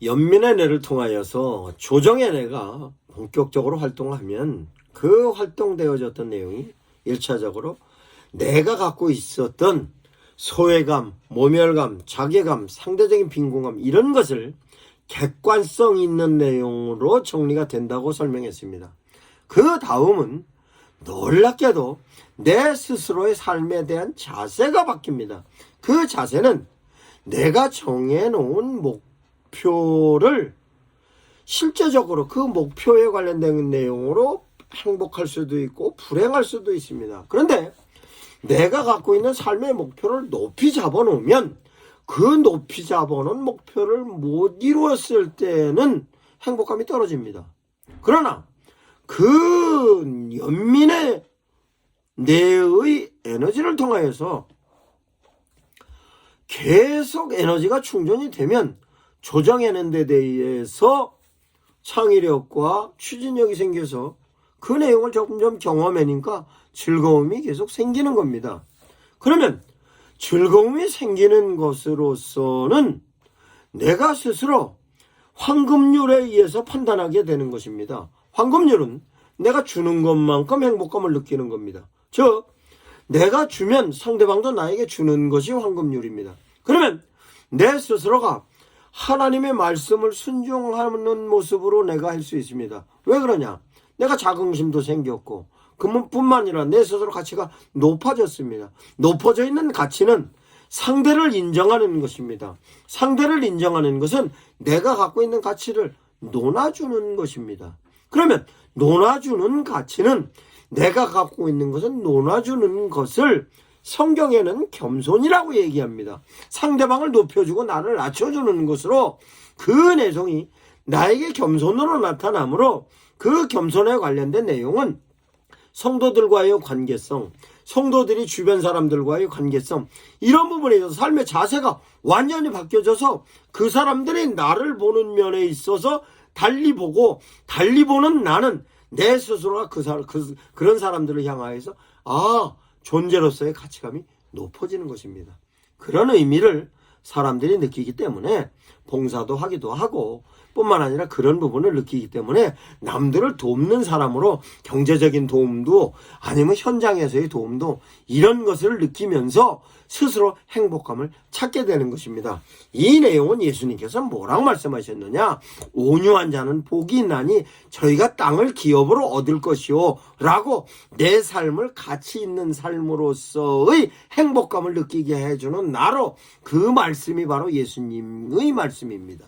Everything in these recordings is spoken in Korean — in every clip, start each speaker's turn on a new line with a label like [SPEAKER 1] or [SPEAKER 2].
[SPEAKER 1] 연민의 뇌를 통하여서 조정의 뇌가 본격적으로 활동하면 그 활동되어졌던 내용이 1차적으로 내가 갖고 있었던 소외감, 모멸감, 자괴감, 상대적인 빈곤감 이런 것을 객관성 있는 내용으로 정리가 된다고 설명했습니다. 그 다음은 놀랍게도 내 스스로의 삶에 대한 자세가 바뀝니다. 그 자세는 내가 정해놓은 목표를 실제적으로 그 목표에 관련된 내용으로 행복할 수도 있고 불행할 수도 있습니다. 그런데 내가 갖고 있는 삶의 목표를 높이 잡아놓으면 그 높이 잡아놓은 목표를 못 이루었을 때는 행복감이 떨어집니다. 그러나 그 연민의 뇌의 에너지를 통하여서 계속 에너지가 충전이 되면 조정하는 데 대해서 창의력과 추진력이 생겨서 그 내용을 점점 경험하니까 즐거움이 계속 생기는 겁니다. 그러면 즐거움이 생기는 것으로서는 내가 스스로 황금률에 의해서 판단하게 되는 것입니다. 황금률은 내가 주는 것만큼 행복감을 느끼는 겁니다. 즉 내가 주면 상대방도 나에게 주는 것이 황금률입니다. 그러면 내 스스로가 하나님의 말씀을 순종하는 모습으로 내가 할 수 있습니다. 왜 그러냐? 내가 자긍심도 생겼고 그뿐만 아니라 내 스스로 가치가 높아졌습니다. 높아져 있는 가치는 상대를 인정하는 것입니다. 상대를 인정하는 것은 내가 갖고 있는 가치를 논아주는 것입니다. 그러면 논아주는 가치는 내가 갖고 있는 것은 논아주는 것을 성경에는 겸손이라고 얘기합니다. 상대방을 높여주고 나를 낮춰주는 것으로 그 내용이 나에게 겸손으로 나타나므로 그 겸손에 관련된 내용은 성도들과의 관계성, 성도들이 주변 사람들과의 관계성 이런 부분에 있어서 삶의 자세가 완전히 바뀌어져서 그 사람들이 나를 보는 면에 있어서 달리 보고 달리 보는 나는 내 스스로가 그런 사람들을 향하여서 존재로서의 가치감이 높아지는 것입니다. 그런 의미를 사람들이 느끼기 때문에 봉사도 하기도 하고 뿐만 아니라 그런 부분을 느끼기 때문에 남들을 돕는 사람으로 경제적인 도움도 아니면 현장에서의 도움도 이런 것을 느끼면서 스스로 행복감을 찾게 되는 것입니다. 이 내용은 예수님께서 뭐라고 말씀하셨느냐? 온유한 자는 복이 있나니 저희가 땅을 기업으로 얻을 것이요 라고 내 삶을 가치 있는 삶으로서의 행복감을 느끼게 해주는 나로 그 말씀이 바로 예수님의 말씀입니다.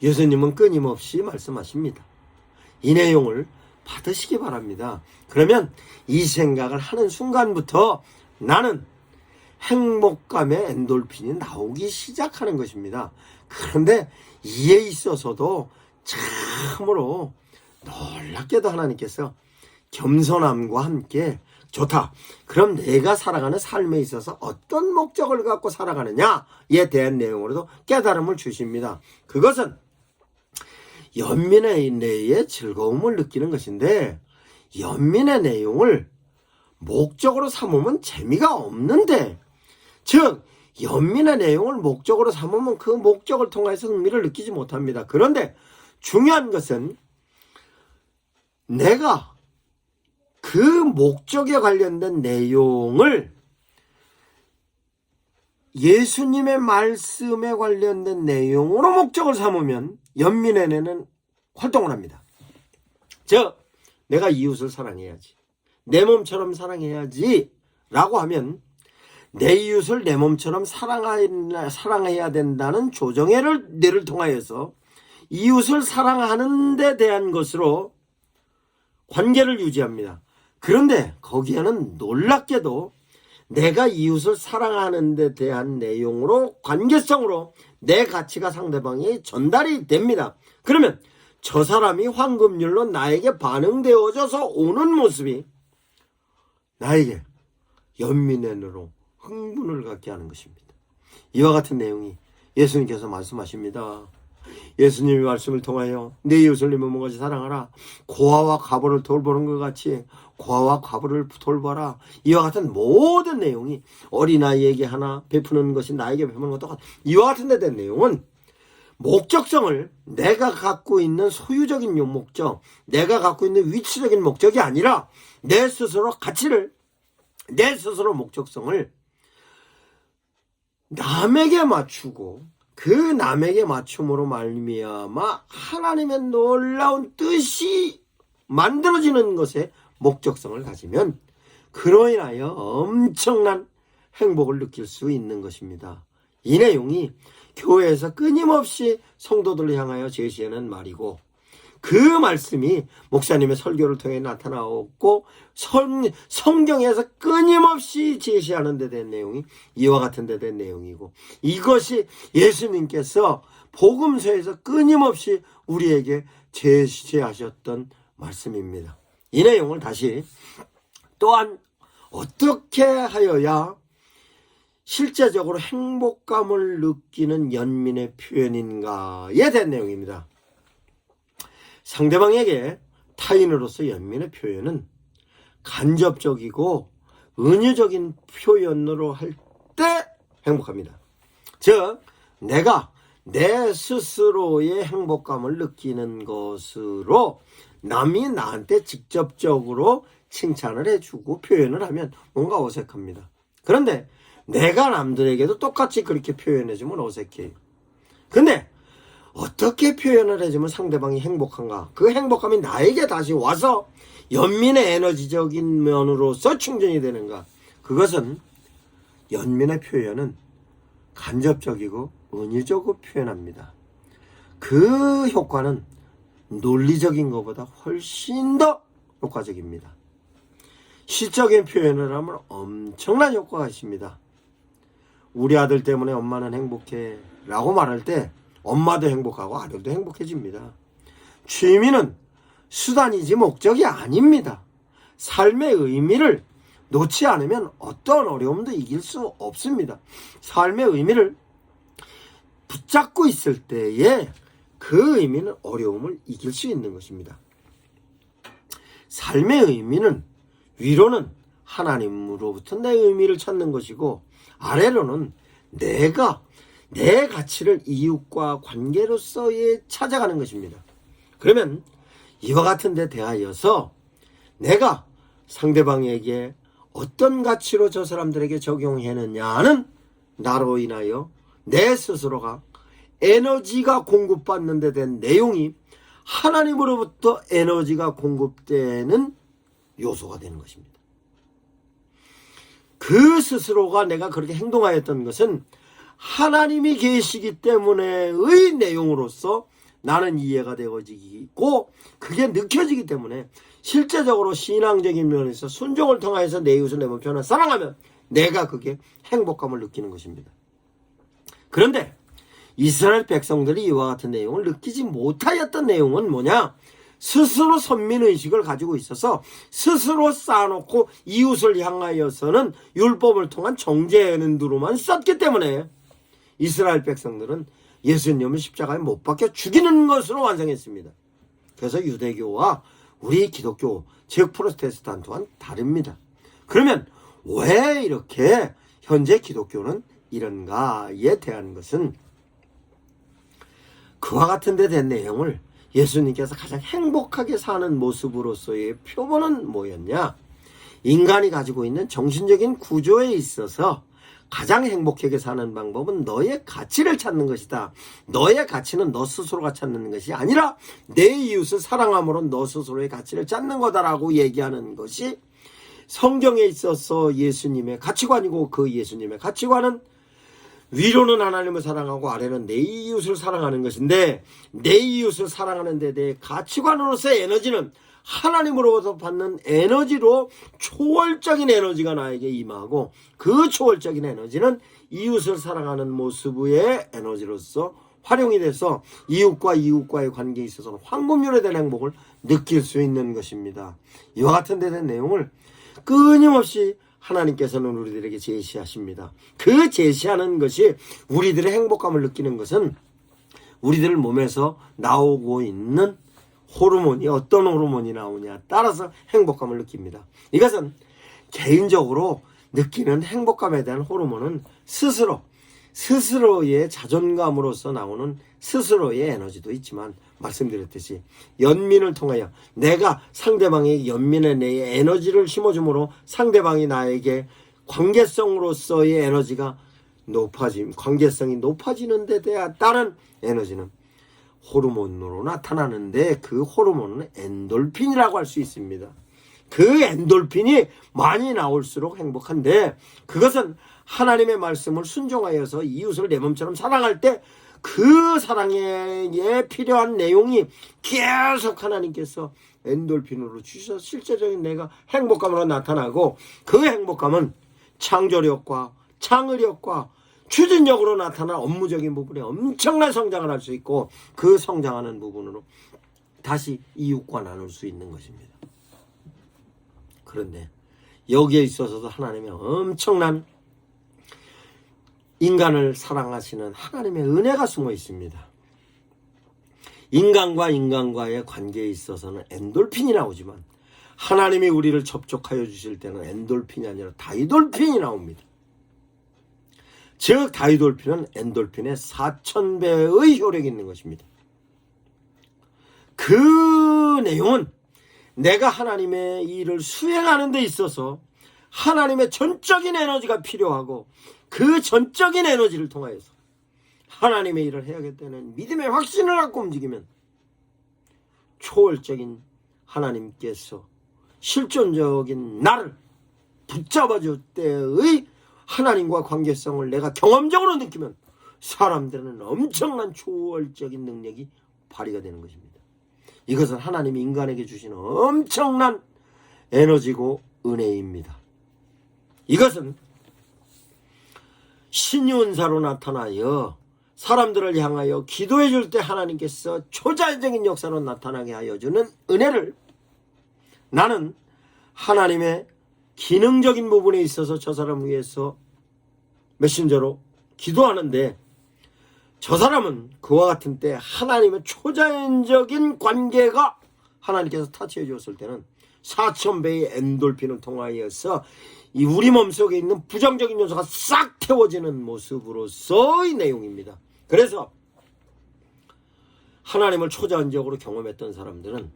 [SPEAKER 1] 예수님은 끊임없이 말씀하십니다. 이 내용을 받으시기 바랍니다. 그러면 이 생각을 하는 순간부터 나는 행복감의 엔돌핀이 나오기 시작하는 것입니다. 그런데 이에 있어서도 참으로 놀랍게도 하나님께서 겸손함과 함께 좋다. 그럼 내가 살아가는 삶에 있어서 어떤 목적을 갖고 살아가느냐에 대한 내용으로도 깨달음을 주십니다. 그것은 연민의 내에 즐거움을 느끼는 것인데 연민의 내용을 목적으로 삼으면 재미가 없는데 즉 연민의 내용을 목적으로 삼으면 그 목적을 통해서 흥미를 느끼지 못합니다. 그런데 중요한 것은 내가 그 목적에 관련된 내용을 예수님의 말씀에 관련된 내용으로 목적을 삼으면 연민의 뇌는 활동을 합니다. 즉 내가 이웃을 사랑해야지, 내 몸처럼 사랑해야지 라고 하면 내 이웃을 내 몸처럼 사랑해야 된다는 조정의 뇌를 통하여서 이웃을 사랑하는 데 대한 것으로 관계를 유지합니다. 그런데 거기에는 놀랍게도 내가 이웃을 사랑하는 데 대한 내용으로 관계성으로 내 가치가 상대방에 전달이 됩니다. 그러면 저 사람이 황금률로 나에게 반응되어져서 오는 모습이 나에게 연민의 뇌로 흥분을 갖게 하는 것입니다. 이와 같은 내용이 예수님께서 말씀하십니다. 예수님의 말씀을 통하여 내 이웃을 네 몸같이 사랑하라. 고아와 과부를 돌보는 것 같이 고아와 과부를 돌봐라. 이와 같은 모든 내용이 어린아이에게 하나 베푸는 것이 나에게 베푸는 것도 같아. 이와 같은 데 된 내용은 목적성을 내가 갖고 있는 소유적인 목적, 내가 갖고 있는 위치적인 목적이 아니라 내 스스로 가치를, 내 스스로 목적성을 남에게 맞추고 그 남에게 맞춤으로 말미암아 하나님의 놀라운 뜻이 만들어지는 것에 목적성을 가지면 그로 인하여 엄청난 행복을 느낄 수 있는 것입니다. 이 내용이 교회에서 끊임없이 성도들을 향하여 제시하는 말이고 그 말씀이 목사님의 설교를 통해 나타나왔고 성경에서 끊임없이 제시하는 데 대한 내용이 이와 같은 데 대한 내용이고 이것이 예수님께서 복음서에서 끊임없이 우리에게 제시하셨던 말씀입니다. 이 내용을 다시 또한 어떻게 하여야 실제적으로 행복감을 느끼는 연민의 표현인가에 대한 내용입니다. 상대방에게 타인으로서 연민의 표현은 간접적이고 은유적인 표현으로 할 때 행복합니다. 즉 내가 내 스스로의 행복감을 느끼는 것으로 남이 나한테 직접적으로 칭찬을 해주고 표현을 하면 뭔가 어색합니다. 그런데 내가 남들에게도 똑같이 그렇게 표현해주면 어색해요. 근데 어떻게 표현을 해주면 상대방이 행복한가? 그 행복감이 나에게 다시 와서 연민의 에너지적인 면으로서 충전이 되는가? 그것은 연민의 표현은 간접적이고 은유적으로 표현합니다. 그 효과는 논리적인 것보다 훨씬 더 효과적입니다. 시적인 표현을 하면 엄청난 효과가 있습니다. 우리 아들 때문에 엄마는 행복해 라고 말할 때 엄마도 행복하고 아들도 행복해집니다. 취미는 수단이지 목적이 아닙니다. 삶의 의미를 놓지 않으면 어떤 어려움도 이길 수 없습니다. 삶의 의미를 붙잡고 있을 때에 그 의미는 어려움을 이길 수 있는 것입니다. 삶의 의미는 위로는 하나님으로부터 내 의미를 찾는 것이고 아래로는 내가 내 가치를 이웃과 관계로서의 찾아가는 것입니다. 그러면 이와 같은 데 대하여서 내가 상대방에게 어떤 가치로 저 사람들에게 적용했느냐는 나로 인하여 내 스스로가 에너지가 공급받는 데 대한 내용이 하나님으로부터 에너지가 공급되는 요소가 되는 것입니다. 그 스스로가 내가 그렇게 행동하였던 것은 하나님이 계시기 때문에의 내용으로서 나는 이해가 되어지고 그게 느껴지기 때문에 실제적으로 신앙적인 면에서 순종을 통하여서 내 이웃을 내 몸편을 사랑하면 내가 그게 행복감을 느끼는 것입니다. 그런데 이스라엘 백성들이 이와 같은 내용을 느끼지 못하였던 내용은 뭐냐? 스스로 선민의식을 가지고 있어서 스스로 쌓아놓고 이웃을 향하여서는 율법을 통한 정죄는두로만 썼기 때문에 이스라엘 백성들은 예수님을 십자가에 못 박혀 죽이는 것으로 완성했습니다. 그래서 유대교와 우리 기독교, 즉 프로테스탄트와는 다릅니다. 그러면 왜 이렇게 현재 기독교는 이런가에 대한 것은 그와 같은 데 된 내용을 예수님께서 가장 행복하게 사는 모습으로서의 표본은 뭐였냐? 인간이 가지고 있는 정신적인 구조에 있어서 가장 행복하게 사는 방법은 너의 가치를 찾는 것이다. 너의 가치는 너 스스로가 찾는 것이 아니라 내 이웃을 사랑함으로 너 스스로의 가치를 찾는 거다라고 얘기하는 것이 성경에 있어서 예수님의 가치관이고 그 예수님의 가치관은 위로는 하나님을 사랑하고 아래는 내 이웃을 사랑하는 것인데 내 이웃을 사랑하는 데 대해 가치관으로서의 에너지는 하나님으로부터 받는 에너지로 초월적인 에너지가 나에게 임하고 그 초월적인 에너지는 이웃을 사랑하는 모습의 에너지로서 활용이 돼서 이웃과의 관계에 있어서는 황금률에 대한 행복을 느낄 수 있는 것입니다. 이와 같은 데 대한 내용을 끊임없이 하나님께서는 우리들에게 제시하십니다. 그 제시하는 것이 우리들의 행복감을 느끼는 것은 우리들 몸에서 나오고 있는 호르몬이 어떤 호르몬이 나오냐 따라서 행복감을 느낍니다. 이것은 개인적으로 느끼는 행복감에 대한 호르몬은 스스로 스스로의 자존감으로서 나오는 스스로의 에너지도 있지만 말씀드렸듯이 연민을 통하여 내가 상대방에게 연민의 내 에너지를 심어줌으로 상대방이 나에게 관계성으로서의 에너지가 관계성이 높아지는 데 따른 에너지는 호르몬으로 나타나는데 그 호르몬은 엔돌핀이라고 할 수 있습니다. 그 엔돌핀이 많이 나올수록 행복한데 그것은 하나님의 말씀을 순종하여서 이웃을 내 몸처럼 사랑할 때 그 사랑에 필요한 내용이 계속 하나님께서 엔돌핀으로 주셔서 실제적인 내가 행복감으로 나타나고 그 행복감은 창조력과 창의력과 추진력으로 나타난 업무적인 부분에 엄청난 성장을 할 수 있고 그 성장하는 부분으로 다시 이웃과 나눌 수 있는 것입니다. 그런데 여기에 있어서도 하나님의 엄청난 인간을 사랑하시는 하나님의 은혜가 숨어 있습니다. 인간과 인간과의 관계에 있어서는 엔돌핀이 나오지만 하나님이 우리를 접촉하여 주실 때는 엔돌핀이 아니라 다이돌핀이 나옵니다. 즉 다이돌핀은 엔돌핀의 4000배의 효력이 있는 것입니다. 그 내용은 내가 하나님의 일을 수행하는 데 있어서 하나님의 전적인 에너지가 필요하고 그 전적인 에너지를 통하여서 하나님의 일을 해야겠다는 믿음의 확신을 갖고 움직이면 초월적인 하나님께서 실존적인 나를 붙잡아줄 때의 하나님과 관계성을 내가 경험적으로 느끼면 사람들은 엄청난 초월적인 능력이 발휘가 되는 것입니다. 이것은 하나님이 인간에게 주시는 엄청난 에너지고 은혜입니다. 이것은 신윤사로 나타나여 사람들을 향하여 기도해 줄 때 하나님께서 초자연적인 역사로 나타나게 하여 주는 은혜를 나는 하나님의 기능적인 부분에 있어서 저 사람을 위해서 메신저로 기도하는데 저 사람은 그와 같은 때 하나님의 초자연적인 관계가 하나님께서 타치해 주었을 때는 4000배의 엔돌핀을 통하여서 이 우리 몸속에 있는 부정적인 요소가 싹 태워지는 모습으로서의 내용입니다. 그래서 하나님을 초자연적으로 경험했던 사람들은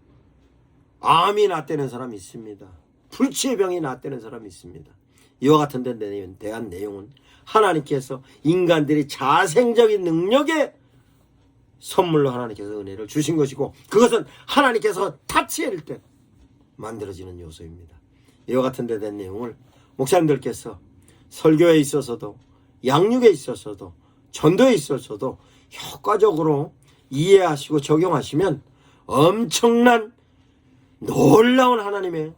[SPEAKER 1] 암이 낫다는 사람이 있습니다. 불치의 병이 낫다는 사람이 있습니다. 이와 같은 데 대한 내용은 하나님께서 인간들이 자생적인 능력의 선물로 하나님께서 은혜를 주신 것이고 그것은 하나님께서 타치할 때 만들어지는 요소입니다. 이와 같은 데 대한 내용을 목사님들께서 설교에 있어서도 양육에 있어서도 전도에 있어서도 효과적으로 이해하시고 적용하시면 엄청난 놀라운 하나님의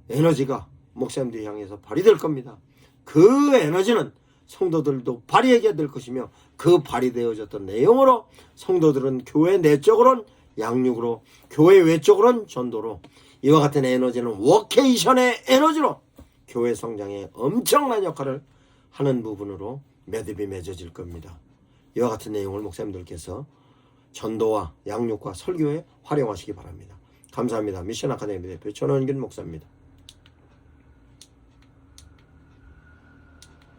[SPEAKER 1] 에너지가 목사님들 향해서 발휘될 겁니다. 그 에너지는 성도들도 발휘하게 될 것이며 그 발휘되어졌던 내용으로 성도들은 교회 내적으로는 양육으로 교회 외적으로는 전도로 이와 같은 에너지는 워케이션의 에너지로 교회 성장에 엄청난 역할을 하는 부분으로 매듭이 맺어질 겁니다. 이와 같은 내용을 목사님들께서 전도와 양육과 설교에 활용하시기 바랍니다. 감사합니다. 미션 아카데미 대표 전원균 목사입니다.